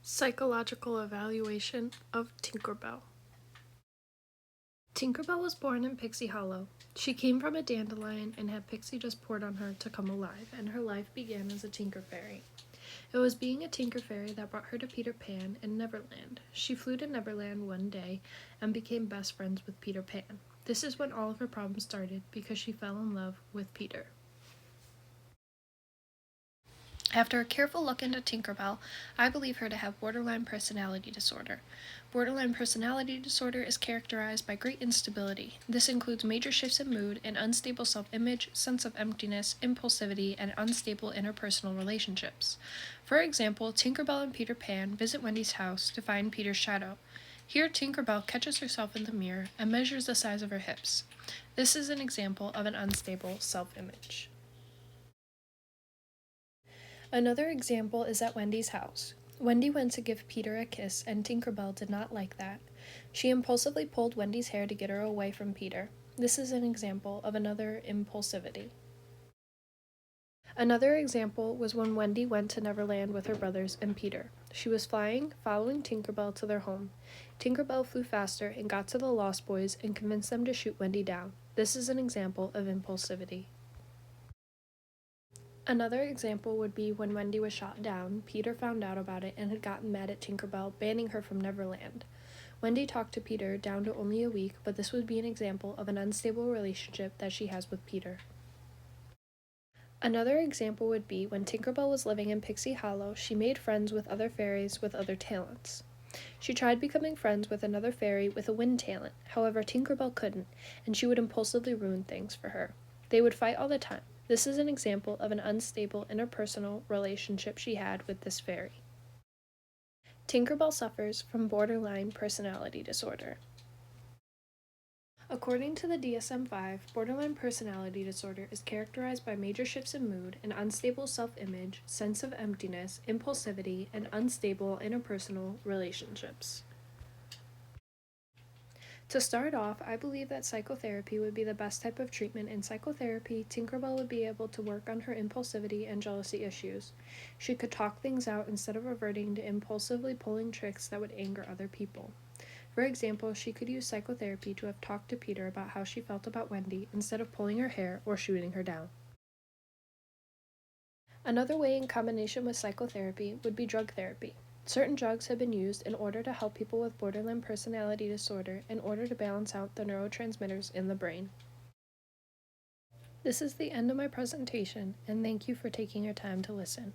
Psychological evaluation of Tinkerbell. Tinkerbell was born in Pixie Hollow. She came from a dandelion and had Pixie just poured on her to come alive, and her life began as a Tinker Fairy. It was being a Tinker Fairy that brought her to Peter Pan in Neverland. She flew to Neverland one day and became best friends with Peter Pan. This is when all of her problems started because she fell in love with Peter. After a careful look into Tinkerbell, I believe her to have borderline personality disorder. Borderline personality disorder is characterized by great instability. This includes major shifts in mood, an unstable self-image, sense of emptiness, impulsivity, and unstable interpersonal relationships. For example, Tinkerbell and Peter Pan visit Wendy's house to find Peter's shadow. Here, Tinkerbell catches herself in the mirror and measures the size of her hips. This is an example of an unstable self-image. Another example is at Wendy's house. Wendy went to give Peter a kiss, and Tinkerbell did not like that. She impulsively pulled Wendy's hair to get her away from Peter. This is an example of another impulsivity. Another example was when Wendy went to Neverland with her brothers and Peter. She was flying, following Tinkerbell to their home. Tinkerbell flew faster and got to the Lost Boys and convinced them to shoot Wendy down. This is an example of impulsivity. Another example would be when Wendy was shot down, Peter found out about it and had gotten mad at Tinkerbell, banning her from Neverland. Wendy talked to Peter down to only a week, but this would be an example of an unstable relationship that she has with Peter. Another example would be when Tinkerbell was living in Pixie Hollow, she made friends with other fairies with other talents. She tried becoming friends with another fairy with a wind talent, however Tinkerbell couldn't, and she would impulsively ruin things for her. They would fight all the time. This is an example of an unstable interpersonal relationship she had with this fairy. Tinkerbell suffers from borderline personality disorder. According to the DSM-5, borderline personality disorder is characterized by major shifts in mood, an unstable self-image, sense of emptiness, impulsivity, and unstable interpersonal relationships. To start off, I believe that psychotherapy would be the best type of treatment. In psychotherapy, Tinkerbell would be able to work on her impulsivity and jealousy issues. She could talk things out instead of reverting to impulsively pulling tricks that would anger other people. For example, she could use psychotherapy to have talked to Peter about how she felt about Wendy instead of pulling her hair or shooting her down. Another way in combination with psychotherapy would be drug therapy. Certain drugs have been used in order to help people with borderline personality disorder in order to balance out the neurotransmitters in the brain. This is the end of my presentation, and thank you for taking your time to listen.